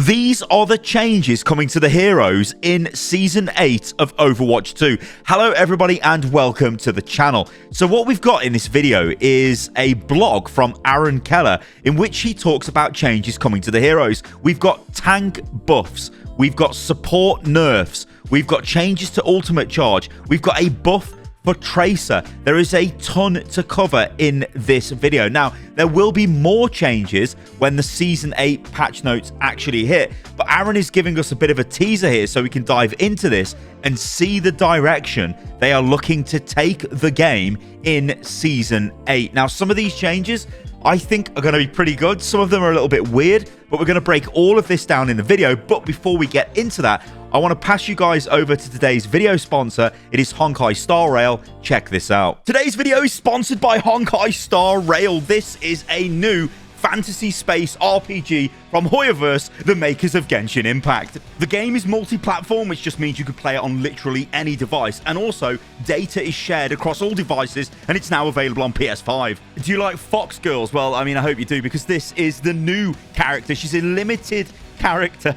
These are the changes coming to the heroes in Season 8 of Overwatch 2. Hello everybody and welcome to the channel. So what we've got in this video is a blog from Aaron Keller in which he talks about changes coming to the heroes. We've got tank buffs, we've got support nerfs, we've got changes to ultimate charge, we've got a buff for Tracer. There is a ton to cover in this video. Now, there will be more changes when the Season 8 patch notes actually hit, but Aaron is giving us a bit of a teaser here so we can dive into this and see the direction they are looking to take the game in Season 8. Now, some of these changes I think are going to be pretty good. Some of them are a little bit weird, but we're going to break all of this down in the video. But before we get into that, I want to pass you guys over to today's video sponsor. It is Honkai Star Rail. Check this out. Today's video is sponsored by Honkai Star Rail. This is a new fantasy space RPG from Hoyoverse, the makers of Genshin Impact. The game is multi-platform, which just means you can play it on literally any device, and also data is shared across all devices, and it's now available on PS5. Do you like Fox Girls? Well, I mean, I hope you do, because this is the new character. She's a limited character.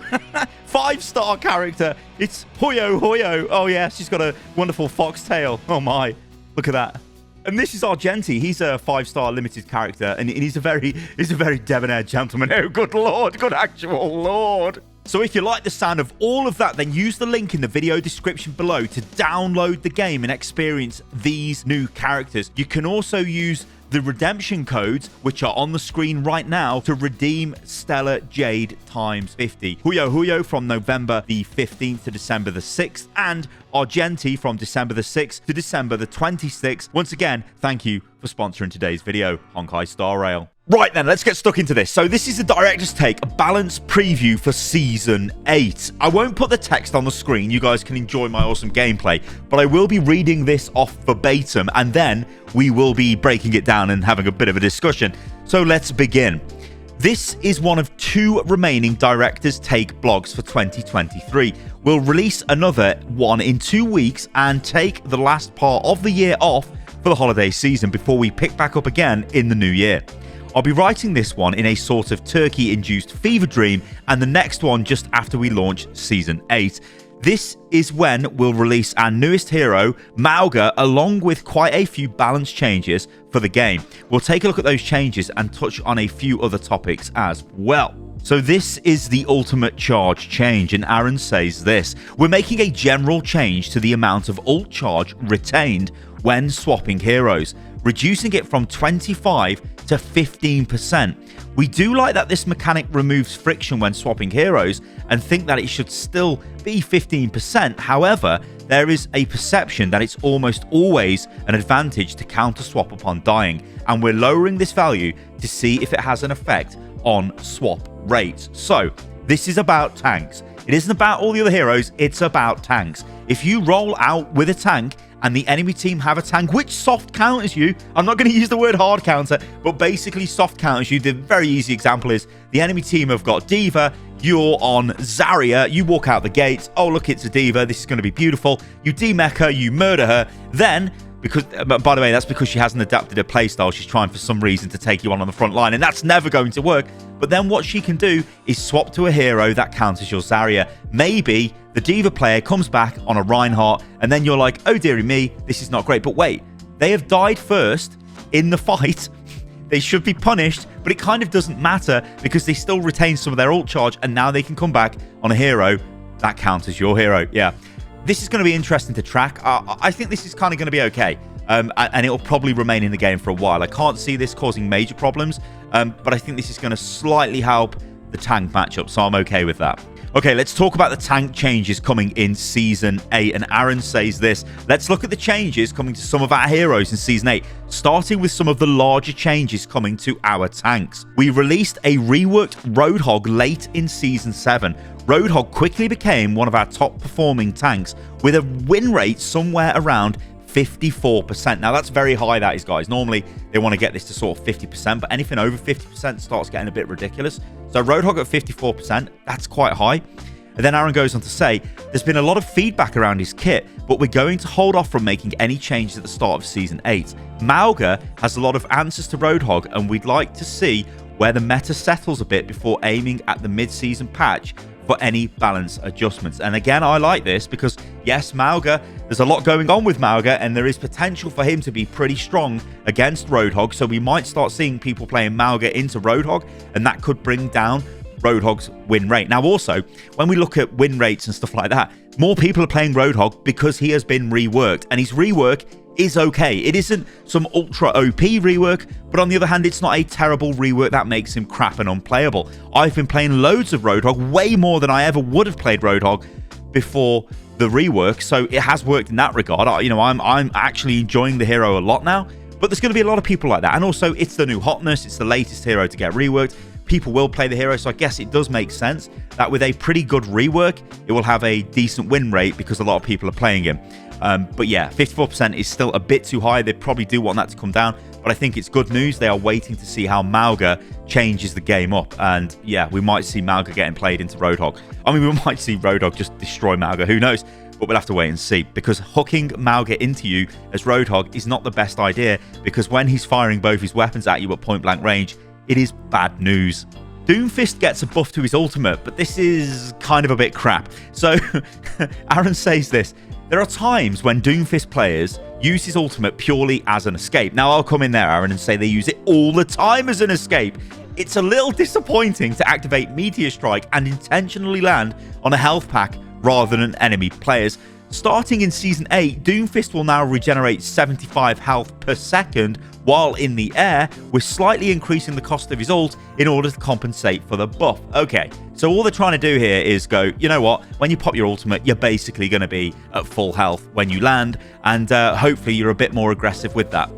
5-star character. It's Hoyo. Oh yeah, she's got a wonderful foxtail. Oh my, look at that. And this is Argenti. He's a 5-star limited character, and he's a very debonair gentleman. Oh, good lord, good actual lord. So if you like the sound of all of that, then use the link in the video description below to download the game and experience these new characters. You can also use the redemption codes, which are on the screen right now, to redeem Stellar Jade times 50. Huyo from November the 15th to December the 6th, and Argenti from December the 6th to December the 26th. Once again, thank you for sponsoring today's video, Honkai Star Rail. Right then, let's get stuck into this. So this is the director's take, a balanced preview for Season 8. I won't put the text on the screen. You guys can enjoy my awesome gameplay, but I will be reading this off verbatim, and then we will be breaking it down and having a bit of a discussion. So let's begin. This is one of 2 remaining director's take blogs for 2023. We'll release another one in 2 weeks and take the last part of the year off for the holiday season before we pick back up again in the new year. I'll be writing this one in a sort of turkey-induced fever dream, and the next one just after we launch Season 8. This is when we'll release our newest hero, Mauga, along with quite a few balance changes for the game. We'll take a look at those changes and touch on a few other topics as well. So this is the ultimate charge change, and Aaron says this: we're making a general change to the amount of ult charge retained when swapping heroes, reducing it from 25 to 15%. We do like that this mechanic removes friction when swapping heroes and think that it should still be 15%. However, there is a perception that it's almost always an advantage to counter swap upon dying, and we're lowering this value to see if it has an effect on swap rates. So this is about tanks. It isn't about all the other heroes, it's about tanks. If you roll out with a tank and the enemy team have a tank which soft counters you, I'm not going to use the word hard counter, but basically soft counters you. The very easy example is the enemy team have got D.Va, you're on Zarya, you walk out the gates, oh look, it's a D.Va, this is going to be beautiful, you demech her, you murder her, then, because, by the way, that's because she hasn't adapted her playstyle, she's trying for some reason to take you on the front line, and that's never going to work. But then what she can do is swap to a hero that counters your Zarya. Maybe the D.Va player comes back on a Reinhardt, and then you're like, oh dearie me, this is not great. But wait, they have died first in the fight. They should be punished, but it kind of doesn't matter because they still retain some of their ult charge, and now they can come back on a hero that counters your hero. Yeah, this is going to be interesting to track. I think this is kind of going to be okay. And it'll probably remain in the game for a while. I can't see this causing major problems, but I think this is going to slightly help the tank matchup, so I'm okay with that. Okay, let's talk about the tank changes coming in Season 8, and Aaron says this: let's look at the changes coming to some of our heroes in Season 8, starting with some of the larger changes coming to our tanks. We released a reworked Roadhog late in Season 7. Roadhog quickly became one of our top performing tanks with a win rate somewhere around 54%. Now that's very high, that is, guys. Normally they want to get this to sort of 50%, but anything over 50% starts getting a bit ridiculous. So Roadhog at 54%, that's quite high. And then Aaron goes on to say, there's been a lot of feedback around his kit, but we're going to hold off from making any changes at the start of Season 8. Mauga has a lot of answers to Roadhog, and we'd like to see where the meta settles a bit before aiming at the mid-season patch for any balance adjustments. And again, I like this because, yes, Mauga, there's a lot going on with Mauga, and there is potential for him to be pretty strong against Roadhog. So we might start seeing people playing Mauga into Roadhog, and that could bring down Roadhog's win rate. Now, also, when we look at win rates and stuff like that, more people are playing Roadhog because he has been reworked, and his rework is okay. It isn't some ultra OP rework, but on the other hand, it's not a terrible rework that makes him crap and unplayable. I've been playing loads of Roadhog, way more than I ever would have played Roadhog before the rework, so it has worked in that regard. I'm actually enjoying the hero a lot now, but there's going to be a lot of people like that. And also, it's the new hotness, it's the latest hero to get reworked. People will play the hero, so I guess it does make sense that with a pretty good rework, it will have a decent win rate because a lot of people are playing him. But yeah, 54% is still a bit too high. They probably do want that to come down, but I think it's good news. They are waiting to see how Mauga changes the game up, and yeah, we might see Mauga getting played into Roadhog. I mean, we might see Roadhog just destroy Mauga, who knows, but we'll have to wait and see, because hooking Mauga into you as Roadhog is not the best idea, because when he's firing both his weapons at you at point blank range, it is bad news. Doomfist gets a buff to his ultimate, but this is kind of a bit crap. So Aaron says this: there are times when Doomfist players use his ultimate purely as an escape. Now, I'll come in there, Aaron, and say they use it all the time as an escape. It's a little disappointing to activate Meteor Strike and intentionally land on a health pack rather than enemy players. Starting in Season 8, Doomfist will now regenerate 75 health per second while in the air, with slightly increasing the cost of his ult in order to compensate for the buff. Okay, so all they're trying to do here is go, you know what, when you pop your ultimate, you're basically going to be at full health when you land, and hopefully you're a bit more aggressive with that.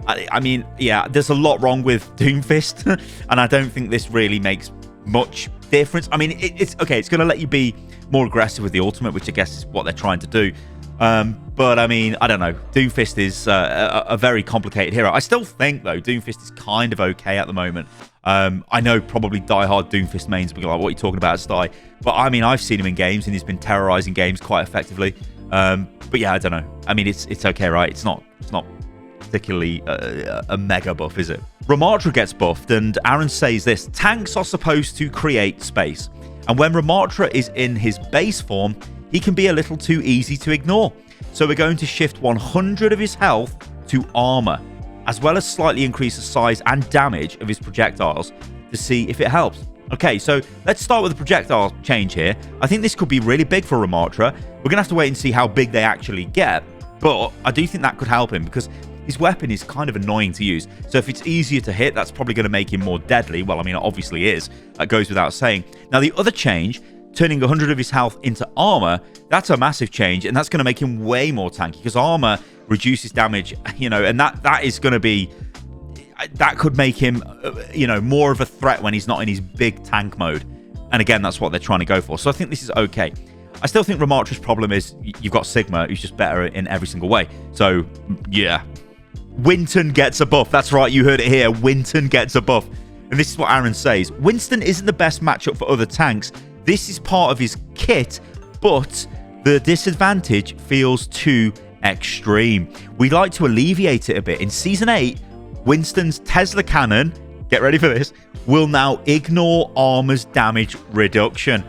I mean, yeah, there's a lot wrong with Doomfist, and I don't think this really makes much difference. I mean, it's okay, it's going to let you be more aggressive with the ultimate, which I guess is what they're trying to do. But I mean, I don't know. Doomfist is a very complicated hero. I still think, though, Doomfist is kind of okay at the moment. I know probably diehard Doomfist mains will be like, what are you talking about, Sty? But I mean, I've seen him in games, and he's been terrorizing games quite effectively. But yeah, I don't know. I mean, it's okay, right? It's not particularly a mega buff, is it? Ramattra gets buffed, and Aaron says this: tanks are supposed to create space, and when Ramattra is in his base form, he can be a little too easy to ignore. So we're going to shift 100 of his health to armor, as well as slightly increase the size and damage of his projectiles to see if it helps. Okay, so let's start with the projectile change here. I think this could be really big for Ramattra. We're going to have to wait and see how big they actually get, but I do think that could help him because his weapon is kind of annoying to use. So if it's easier to hit, that's probably going to make him more deadly. Well, I mean, it obviously is. That goes without saying. Now, the other change, turning 100 of his health into armor, that's a massive change, and that's going to make him way more tanky because armor reduces damage, you know, and that is going to be... that could make him, you know, more of a threat when he's not in his big tank mode. And again, that's what they're trying to go for. So I think this is okay. I still think Ramattra's problem is you've got Sigma, who's just better in every single way. So, yeah. Winston gets a buff. That's right, you heard it here. Winston gets a buff. And this is what Aaron says. Winston isn't the best matchup for other tanks. This is part of his kit, but the disadvantage feels too extreme. We'd like to alleviate it a bit. In Season 8, Winston's Tesla cannon, get ready for this, will now ignore armor's damage reduction.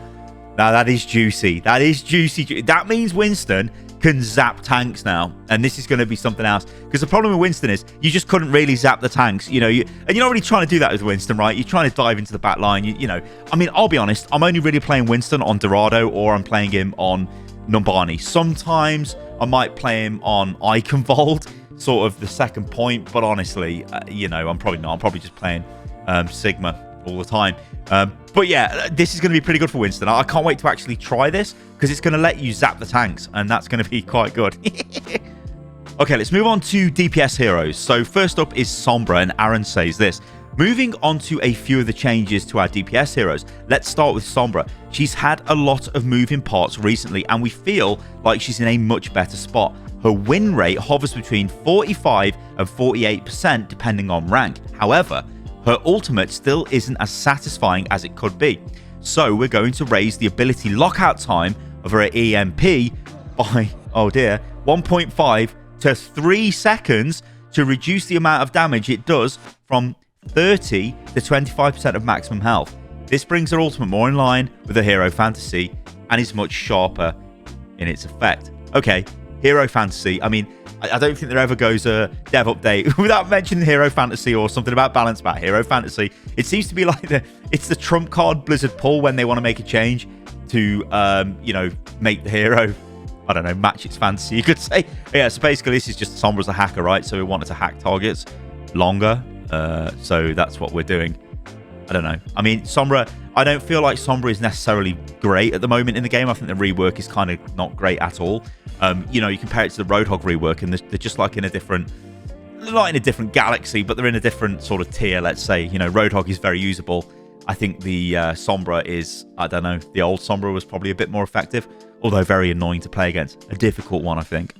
Now, that is juicy. That is juicy. That means Winston can zap tanks now, and this is going to be something else. Because the problem with Winston is you just couldn't really zap the tanks, you know. And you're not really trying to do that with Winston, right? You're trying to dive into the back line. You know, I mean, I'll be honest. I'm only really playing Winston on Dorado, or I'm playing him on Numbani. Sometimes I might play him on Iconvold, sort of the second point, but honestly, you know, I'm probably not. I'm probably just playing Sigma all the time. But yeah, this is going to be pretty good for Winston. I can't wait to actually try this because it's going to let you zap the tanks, and that's going to be quite good. Okay, let's move on to DPS heroes. So first up is Sombra, and Aaron says this: moving on to a few of the changes to our DPS heroes, let's start with Sombra. She's had a lot of moving parts recently, and we feel like she's in a much better spot. Her win rate hovers between 45 and 48% depending on rank. However, her ultimate still isn't as satisfying as it could be. So we're going to raise the ability lockout time of her EMP by, oh dear, 1.5 to 3 seconds to reduce the amount of damage it does from 30 to 25% of maximum health. This brings her ultimate more in line with the Hero Fantasy and is much sharper in its effect. Okay, Hero Fantasy. I mean, I don't think there ever goes a dev update without mentioning Hero Fantasy or something about balance about Hero Fantasy. It seems to be like it's the trump card Blizzard pull when they want to make a change to, make the hero, I don't know, match its fantasy, you could say. Yeah, so basically this is just Sombra's a hacker, right? So we wanted to hack targets longer. So that's what we're doing. I don't know. I mean, Sombra, I don't feel like Sombra is necessarily great at the moment in the game. I think the rework is kind of not great at all. You compare it to the Roadhog rework, and they're just like in a different, not in a different galaxy, but they're in a different sort of tier, let's say. Roadhog is very usable. I think the Sombra is, I don't know, the old Sombra was probably a bit more effective, although very annoying to play against. A difficult one, I think.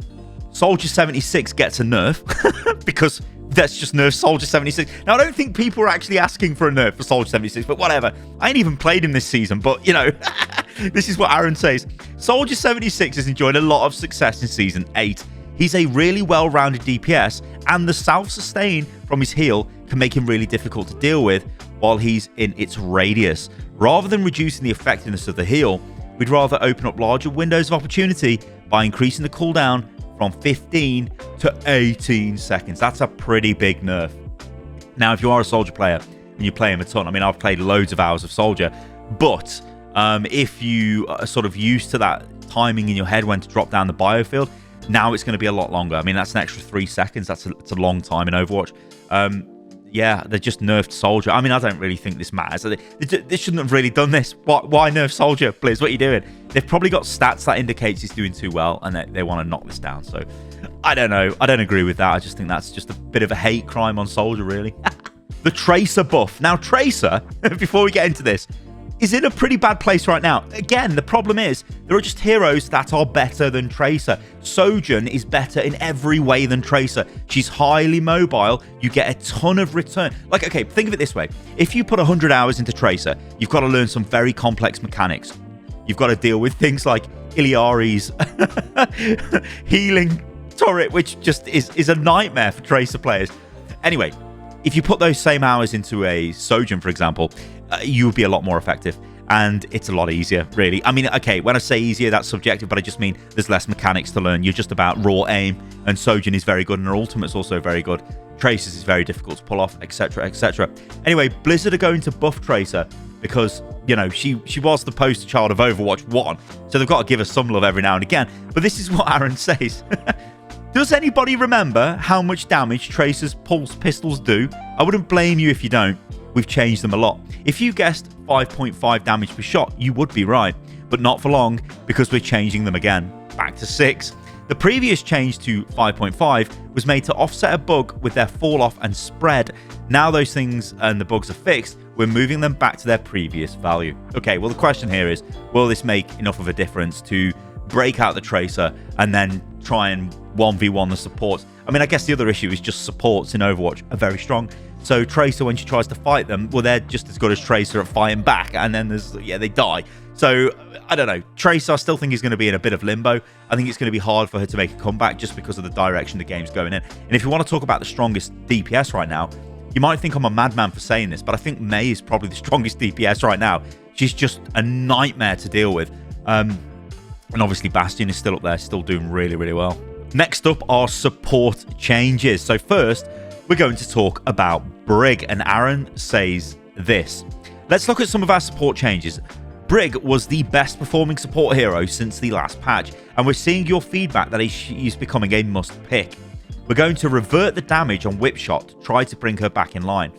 Soldier 76 gets a nerf because let's just nerf Soldier 76. Now, I don't think people are actually asking for a nerf for Soldier 76, but whatever. I ain't even played him this season, but, this is what Aaron says. Soldier 76 has enjoyed a lot of success in Season 8. He's a really well-rounded DPS, and the self-sustain from his heal can make him really difficult to deal with while he's in its radius. Rather than reducing the effectiveness of the heal, we'd rather open up larger windows of opportunity by increasing the cooldown from 15 to 18 seconds. That's a pretty big nerf. Now, if you are a Soldier player and you play him a ton, I mean, I've played loads of hours of Soldier, but if you are sort of used to that timing in your head when to drop down the biofield, now it's going to be a lot longer. I mean, that's an extra 3 seconds. That's a long time in Overwatch. Yeah, they just nerfed Soldier. I mean, I don't really think this matters. They shouldn't have really done this. Why nerf Soldier, please? What are you doing? They've probably got stats that indicates he's doing too well, and they want to knock this down. So, I don't know. I don't agree with that. I just think that's just a bit of a hate crime on Soldier, really. The Tracer buff. Now, Tracer, before we get into this, is in a pretty bad place right now. Again, the problem is there are just heroes that are better than Tracer. Sojourn is better in every way than Tracer. She's highly mobile. You get a ton of return. Like, okay, think of it this way. If you put 100 hours into Tracer, you've got to learn some very complex mechanics. You've got to deal with things like Iliari's healing turret, which just is a nightmare for Tracer players. Anyway, if you put those same hours into a Sojourn, for example, you would be a lot more effective, and it's a lot easier, really. I mean, okay, when I say easier, that's subjective, but I just mean there's less mechanics to learn. You're just about raw aim, and Sojourn is very good, and her ultimate's also very good. Tracer's is very difficult to pull off, etc., etc. Anyway, Blizzard are going to buff Tracer because, she was the poster child of Overwatch 1, so they've got to give her some love every now and again. But this is what Aaron says. Does anybody remember how much damage Tracer's pulse pistols do? I wouldn't blame you if you don't. We've changed them a lot. If you guessed 5.5 damage per shot, you would be right, but not for long because we're changing them again. Back to 6. The previous change to 5.5 was made to offset a bug with their fall off and spread. Now those things and the bugs are fixed, we're moving them back to their previous value. Okay, well, the question here is, will this make enough of a difference to break out the Tracer and then try and 1v1 the supports? I mean, I guess the other issue is just supports in Overwatch are very strong. So Tracer, when she tries to fight them, well, they're just as good as Tracer at fighting back, and then they die. So I don't know. Tracer, I still think is going to be in a bit of limbo. I think it's going to be hard for her to make a comeback just because of the direction the game's going in. And if you want to talk about the strongest DPS right now, you might think I'm a madman for saying this, but I think Mei is probably the strongest DPS right now. She's just a nightmare to deal with. And obviously Bastion is still up there, still doing really, really well. Next up are support changes. So first, we're going to talk about Brig, and Aaron says this. Let's look at some of our support changes. Brig was the best performing support hero since the last patch, and we're seeing your feedback that he's becoming a must pick. We're going to revert the damage on Whipshot to try to bring her back in line.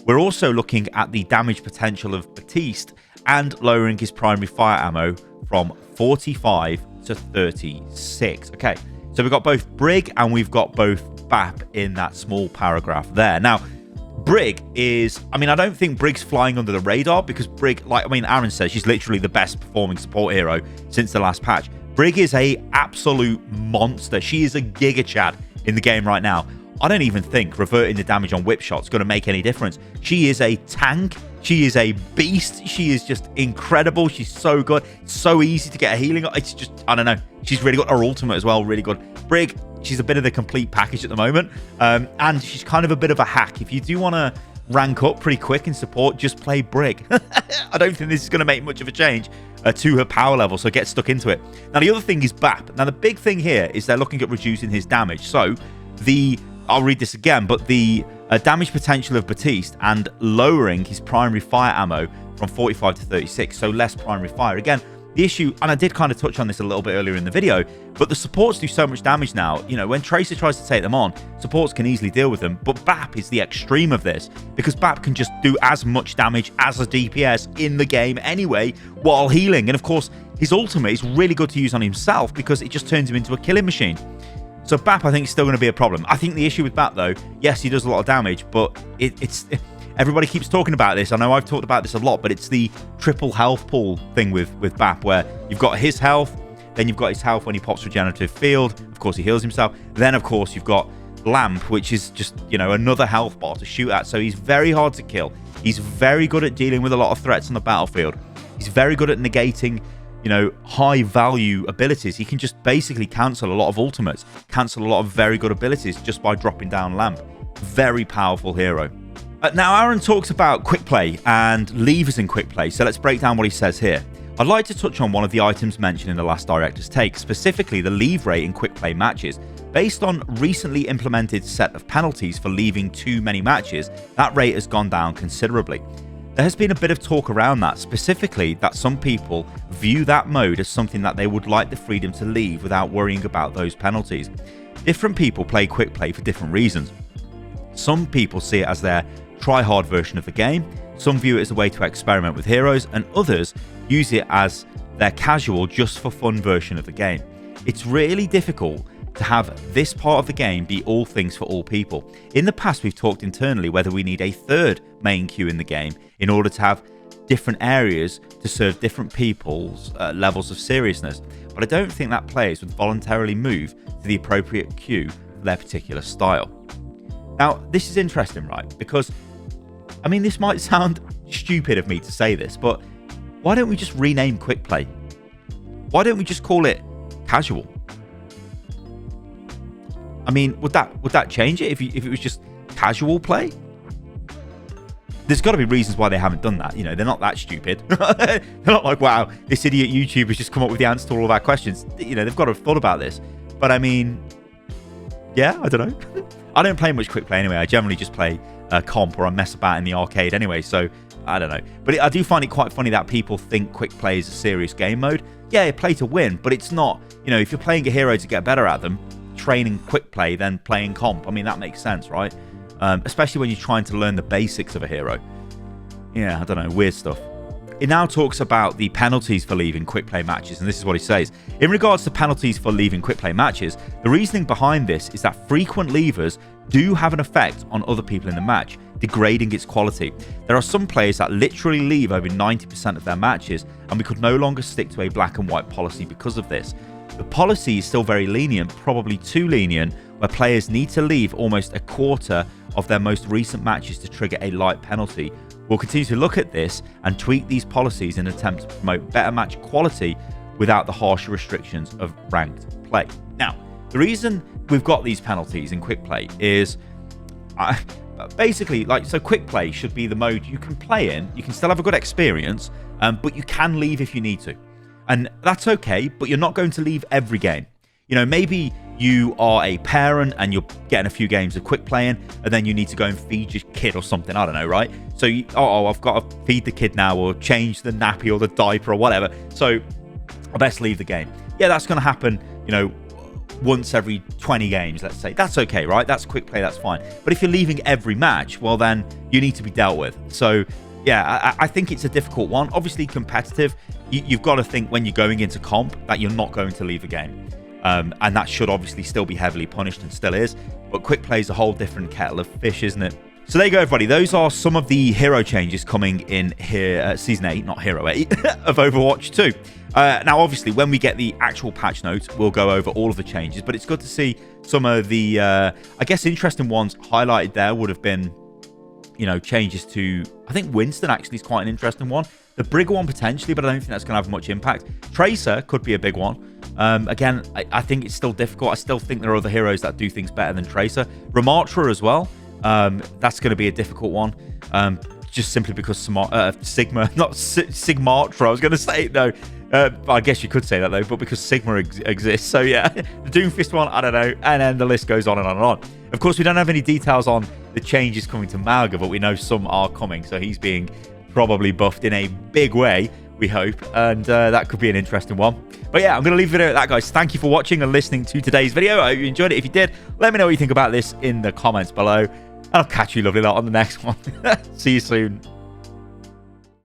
We're also looking at the damage potential of Batiste and lowering his primary fire ammo from 45 to 36. Okay, so we've got both Brig and we've got both BAP in that small paragraph there. Now, Brig is, I mean, I don't think Brig's flying under the radar because Brig, Aaron says, she's literally the best performing support hero since the last patch. Brig is a absolute monster. She is a giga chad in the game right now. I don't even think reverting the damage on Whipshot is going to make any difference. She is a tank. She is a beast. She is just incredible. She's so good. It's so easy to get a healing. It's just, I don't know. She's really good. Her ultimate as well, really good. Brig, she's a bit of the complete package at the moment. And she's kind of a bit of a hack. If you do want to rank up pretty quick in support, just play Brig. I don't think this is going to make much of a change to her power level, so get stuck into it. Now, the other thing is BAP. Now, the big thing here is they're looking at reducing his damage. So, I'll read this again, but the damage potential of Batiste and lowering his primary fire ammo from 45 to 36, so less primary fire. Again, the issue, and I did kind of touch on this a little bit earlier in the video, but the supports do so much damage now. You know, when Tracer tries to take them on, supports can easily deal with them, but BAP is the extreme of this, because BAP can just do as much damage as a DPS in the game anyway, while healing. And of course, his ultimate is really good to use on himself, because it just turns him into a killing machine. So BAP, I think, is still going to be a problem. I think the issue with BAP, though, yes, he does a lot of damage, but it's... Everybody keeps talking about this. I know I've talked about this a lot, but it's the triple health pool thing with BAP, where you've got his health, then you've got his health when he pops regenerative field. Of course, he heals himself. Then, of course, you've got Lamp, which is just, you know, another health bar to shoot at. So he's very hard to kill. He's very good at dealing with a lot of threats on the battlefield. He's very good at negating, you know, high value abilities. He can just basically cancel a lot of ultimates, cancel a lot of very good abilities just by dropping down Lamp. Very powerful hero. Now, Aaron talks about quick play and levers in quick play, so let's break down what he says here. I'd like to touch on one of the items mentioned in the last Director's Take, specifically the leave rate in quick play matches. Based on recently implemented set of penalties for leaving too many matches, that rate has gone down considerably. There has been a bit of talk around that, specifically that some people view that mode as something that they would like the freedom to leave without worrying about those penalties. Different people play quick play for different reasons. Some people see it as their try-hard version of the game, some view it as a way to experiment with heroes, and others use it as their casual, just-for-fun version of the game. It's really difficult to have this part of the game be all things for all people. In the past, we've talked internally whether we need a third main queue in the game in order to have different areas to serve different people's levels of seriousness, but I don't think that players would voluntarily move to the appropriate queue for their particular style. Now, this is interesting, right? Because, I mean, this might sound stupid of me to say this, but why don't we just rename quick play? Why don't we just call it casual? I mean, would that change it if it was just casual play? There's got to be reasons why they haven't done that. You know, they're not that stupid. They're not like, wow, this idiot YouTuber's just come up with the answer to all of our questions. You know, they've got to have thought about this. But I mean, yeah, I don't know. I don't play much quick play anyway. I generally just play comp, or I mess about in the arcade anyway, so I don't know. But I do find it quite funny that people think quick play is a serious game mode. Yeah, you play to win, but it's not. You know, if you're playing a hero to get better at them, training quick play than playing comp. I mean, that makes sense, right? Especially when you're trying to learn the basics of a hero. Yeah, I don't know, weird stuff. It now talks about the penalties for leaving quick play matches, and this is what he says. In regards to penalties for leaving quick play matches, the reasoning behind this is that frequent leavers do have an effect on other people in the match, degrading its quality. There are some players that literally leave over 90% of their matches, and we could no longer stick to a black and white policy because of this. The policy is still very lenient, probably too lenient, where players need to leave almost a quarter of their most recent matches to trigger a light penalty. We'll continue to look at this and tweak these policies in an attempt to promote better match quality without the harsher restrictions of ranked play. Now, the reason we've got these penalties in quick play is basically, so quick play should be the mode you can play in. You can still have a good experience, but you can leave if you need to. And that's okay, but you're not going to leave every game. You know, maybe you are a parent and you're getting a few games of quick playing, and then you need to go and feed your kid or something. I don't know, right? So, I've got to feed the kid now, or change the nappy or the diaper or whatever. So, I best leave the game. Yeah, that's going to happen, you know, once every 20 games, let's say. That's okay, right? That's quick play, that's fine. But if you're leaving every match, well, then you need to be dealt with. So, yeah, I think it's a difficult one. Obviously, competitive, you've got to think when you're going into comp that you're not going to leave a game. And that should obviously still be heavily punished, and still is. But quick play is a whole different kettle of fish, isn't it? So there you go, everybody. Those are some of the hero changes coming in here, Season 8, not Hero 8, of Overwatch 2. Now, obviously, when we get the actual patch notes, we'll go over all of the changes. But it's good to see some of the, I guess, interesting ones highlighted there would have been, you know, changes to, I think Winston actually is quite an interesting one. The Brig one potentially, but I don't think that's going to have much impact. Tracer could be a big one. Again, I think it's still difficult. I still think there are other heroes that do things better than Tracer. Ramattra as well. That's going to be a difficult one. Just simply because Sigma, not Sigmatra, I was going to say, no. I guess you could say that, though, but because Sigma exists. So, yeah, the Doomfist one, I don't know. And then the list goes on and on and on. Of course, we don't have any details on the changes coming to Malga, but we know some are coming. So he's being probably buffed in a big way, we hope. And that could be an interesting one. But yeah, I'm going to leave the video at that, guys. Thank you for watching and listening to today's video. I hope you enjoyed it. If you did, let me know what you think about this in the comments below. And I'll catch you lovely lot on the next one. See you soon.